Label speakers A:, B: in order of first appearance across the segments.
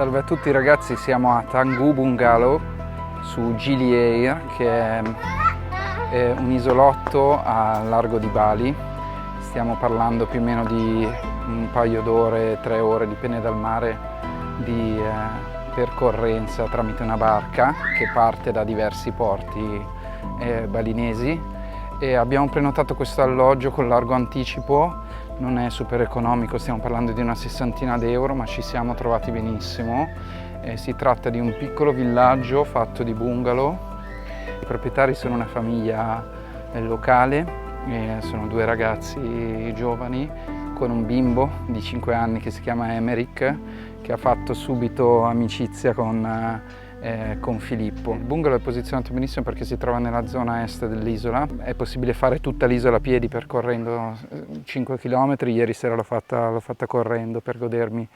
A: Salve a tutti ragazzi, siamo a Tanggu Bungalow su Gili Air, che è un isolotto a largo di Bali. Stiamo parlando più o meno di un paio d'ore, 3 ore, dipende dal mare, di percorrenza tramite una barca che parte da diversi porti balinesi. E abbiamo prenotato questo alloggio con largo anticipo. Non è super economico, stiamo parlando di una 60ina d'euro, ma ci siamo trovati benissimo. Si tratta di un piccolo villaggio fatto di bungalow. I proprietari sono una famiglia locale, sono 2 ragazzi giovani con un bimbo di 5 anni che si chiama Emerick, che ha fatto subito amicizia con Filippo. Il bungalow è posizionato benissimo perché si trova nella zona est dell'isola. È possibile fare tutta l'isola a piedi percorrendo 5 km. Ieri sera l'ho fatta correndo per godermi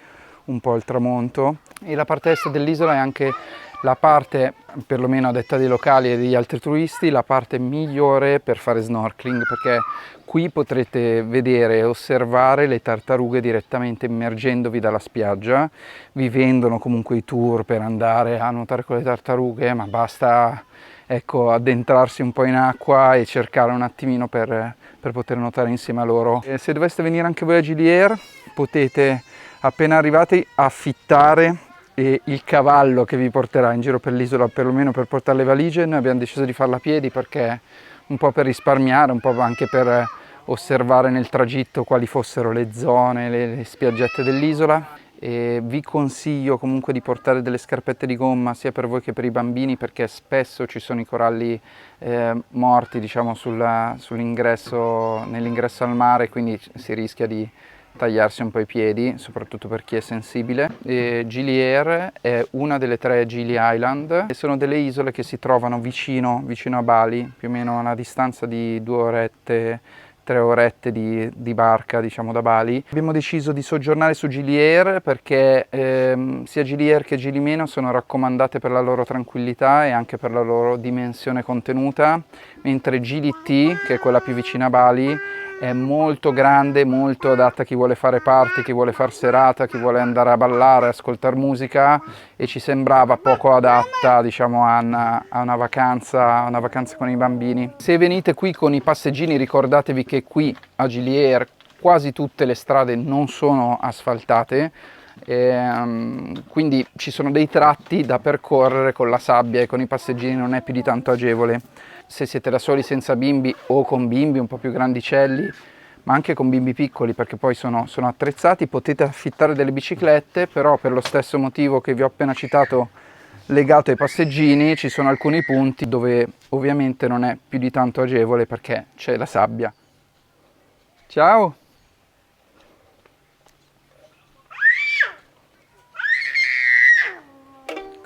A: un po' il tramonto. E la parte est dell'isola è anche la parte, perlomeno a detta dei locali e degli altri turisti, la parte migliore per fare snorkeling, perché qui potrete vedere e osservare le tartarughe direttamente immergendovi dalla spiaggia. Vi vendono comunque i tour per andare a nuotare con le tartarughe, ma basta addentrarsi un po' in acqua e cercare un attimino per poter nuotare insieme a loro. E se doveste venire anche voi a Gili Air, potete appena arrivati affittare il cavallo che vi porterà in giro per l'isola, perlomeno per portare le valigie. Noi abbiamo deciso di farla a piedi perché un po' per risparmiare, un po' anche per osservare nel tragitto quali fossero le zone, le spiaggette dell'isola. E vi consiglio comunque di portare delle scarpette di gomma sia per voi che per i bambini, perché spesso ci sono i coralli morti, diciamo, nell'ingresso al mare, quindi si rischia di tagliarsi un po' i piedi, soprattutto per chi è sensibile. Gili Air è una delle 3 Gili Island e sono delle isole che si trovano vicino a Bali, più o meno a una distanza di 2 orette, 3 orette di barca, diciamo, da Bali. Abbiamo deciso di soggiornare su Gili Air perché sia Gili Air che Gili Meno sono raccomandate per la loro tranquillità e anche per la loro dimensione contenuta, mentre Gili T, che è quella più vicina a Bali, è molto grande, molto adatta a chi vuole fare party, chi vuole far serata, chi vuole andare a ballare, ascoltare musica, e ci sembrava poco adatta, diciamo, a una vacanza con i bambini. Se venite qui con i passeggini, ricordatevi che qui a Gili Air quasi tutte le strade non sono asfaltate, quindi ci sono dei tratti da percorrere con la sabbia e con i passeggini non è più di tanto agevole. Se siete da soli senza bimbi o con bimbi un po' più grandicelli, ma anche con bimbi piccoli, perché poi sono attrezzati, potete affittare delle biciclette, però per lo stesso motivo che vi ho appena citato legato ai passeggini, ci sono alcuni punti dove ovviamente non è più di tanto agevole perché c'è la sabbia. Ciao!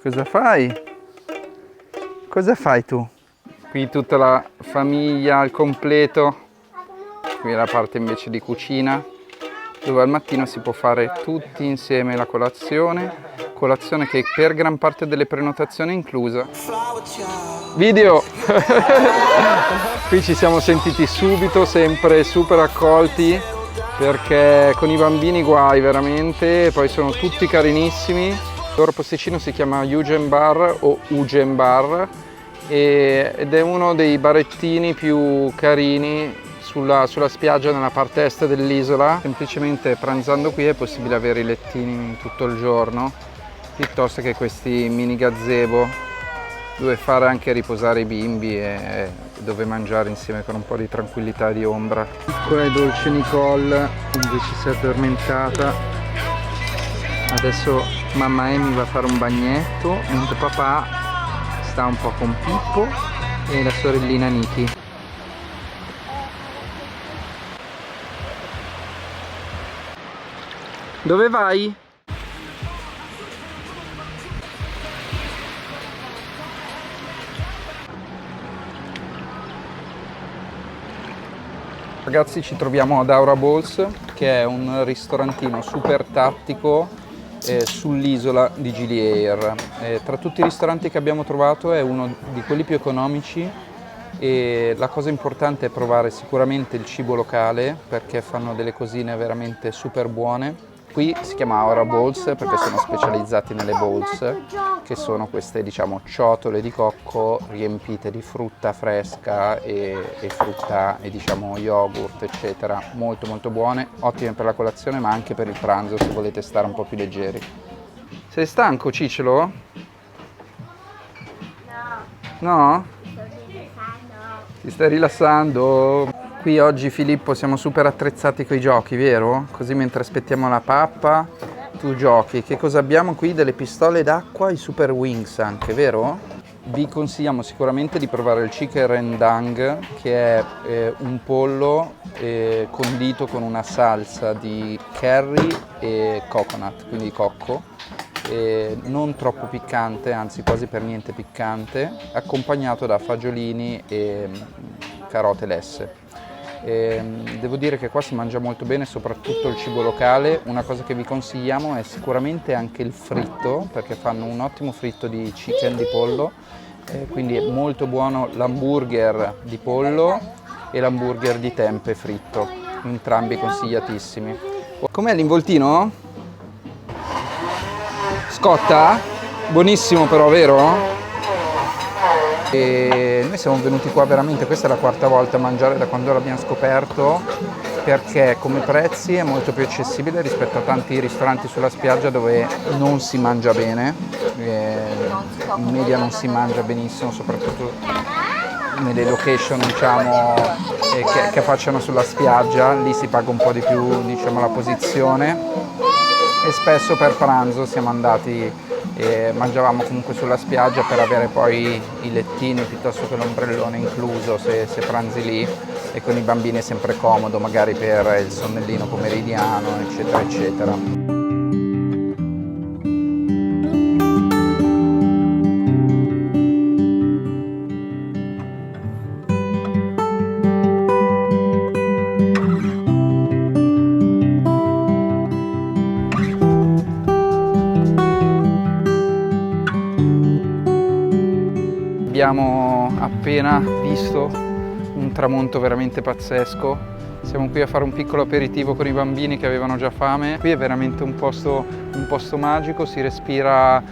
A: Cosa fai? Cosa fai tu? Qui tutta la famiglia al completo. Qui è la parte invece di cucina, dove al mattino si può fare tutti insieme la colazione che per gran parte delle prenotazioni è inclusa. Video! Qui ci siamo sentiti subito, sempre super accolti, perché con i bambini guai veramente, e poi sono tutti carinissimi. Il loro posticino si chiama Eugen Bar o Ugen Bar, ed è uno dei barettini più carini sulla spiaggia nella parte est dell'isola. Semplicemente pranzando qui è possibile avere i lettini tutto il giorno, piuttosto che questi mini gazebo dove fare anche riposare i bimbi e dove mangiare insieme con un po' di tranquillità e di ombra. Piccola e dolce Nicole invece si è addormentata. Adesso mamma Amy va a fare un bagnetto, mentre papà sta un po' con Pippo e la sorellina Niki. Dove vai? Ragazzi, ci troviamo ad Aura Bowls, che è un ristorantino super tattico sull'isola di Gili Air. Tra tutti i ristoranti che abbiamo trovato è uno di quelli più economici, e la cosa importante è provare sicuramente il cibo locale, perché fanno delle cosine veramente super buone. Qui si chiama Ora Bowls perché sono specializzati nelle bowls, che sono queste, diciamo, ciotole di cocco riempite di frutta fresca e frutta e, diciamo, yogurt, eccetera. Molto molto buone, ottime per la colazione ma anche per il pranzo se volete stare un po' più leggeri. Sei stanco, Cicelo? No? Ti stai rilassando? Qui oggi, Filippo, siamo super attrezzati coi giochi, vero? Così mentre aspettiamo la pappa, tu giochi. Che cosa abbiamo qui? Delle pistole d'acqua, i Super Wings anche, vero? Vi consigliamo sicuramente di provare il chicken rendang, che è un pollo condito con una salsa di curry e coconut, quindi cocco. Non troppo piccante, anzi quasi per niente piccante, accompagnato da fagiolini e carote lesse. Devo dire che qua si mangia molto bene, soprattutto il cibo locale. Una cosa che vi consigliamo è sicuramente anche il fritto, perché fanno un ottimo fritto di chicken, di pollo, quindi è molto buono l'hamburger di pollo e l'hamburger di tempe fritto, entrambi consigliatissimi. Com'è l'involtino? Scotta? Buonissimo però, vero? E noi siamo venuti qua veramente, questa è la quarta volta a mangiare da quando l'abbiamo scoperto, perché come prezzi è molto più accessibile rispetto a tanti ristoranti sulla spiaggia dove non si mangia bene, in media non si mangia benissimo, soprattutto nelle location, diciamo, che affacciano sulla spiaggia. Lì si paga un po' di più, diciamo, la posizione, e spesso per pranzo siamo andati e mangiavamo comunque sulla spiaggia per avere poi i lettini piuttosto che l'ombrellone incluso se pranzi lì, e con i bambini è sempre comodo magari per il sonnellino pomeridiano, eccetera eccetera. Abbiamo appena visto un tramonto veramente pazzesco. Siamo qui a fare un piccolo aperitivo con i bambini che avevano già fame. Qui è veramente un posto magico, si respira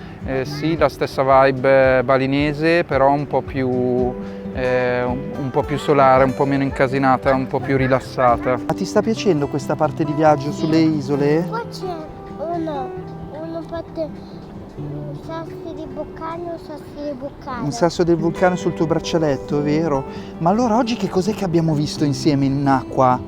A: sì, la stessa vibe balinese, però un po' più solare, un po' meno incasinata, un po' più rilassata. Ma ti sta piacendo questa parte di viaggio sulle isole?
B: Qua c'è una parte. Un
A: sasso del vulcano sul tuo braccialetto, è vero? Ma allora oggi che cos'è che abbiamo visto insieme in acqua?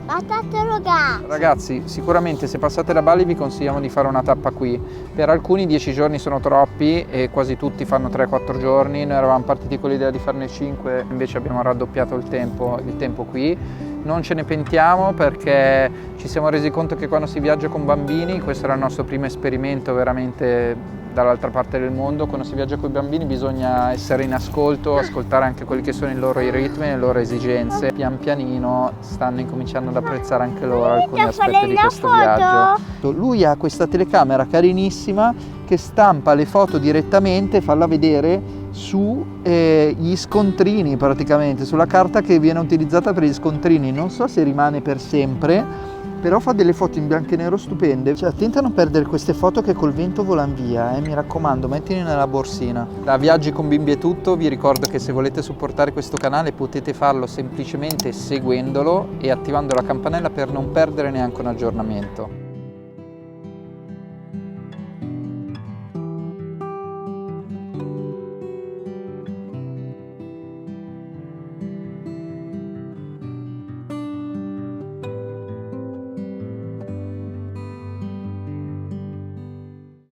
B: La tartaruga!
A: Ragazzi, sicuramente se passate da Bali vi consigliamo di fare una tappa qui. Per alcuni 10 giorni sono troppi e quasi tutti fanno 3-4 giorni. Noi eravamo partiti con l'idea di farne 5, invece abbiamo raddoppiato il tempo qui. Non ce ne pentiamo perché ci siamo resi conto che quando si viaggia con bambini, questo era il nostro primo esperimento veramente dall'altra parte del mondo, quando si viaggia con i bambini bisogna essere in ascolto, ascoltare anche quelli che sono i loro ritmi e le loro esigenze. Pian pianino stanno incominciando ad apprezzare anche loro alcuni aspetti di questo viaggio. Lui ha questa telecamera carinissima che stampa le foto direttamente, falla vedere, su gli scontrini, praticamente sulla carta che viene utilizzata per gli scontrini. Non so se rimane per sempre, però fa delle foto in bianco e nero stupende. Cioè, attenta a non perdere queste foto che col vento volano via, mi raccomando, mettili nella borsina. Da Viaggi con Bimbi è tutto. Vi ricordo che se volete supportare questo canale potete farlo semplicemente seguendolo e attivando la campanella per non perdere neanche un aggiornamento.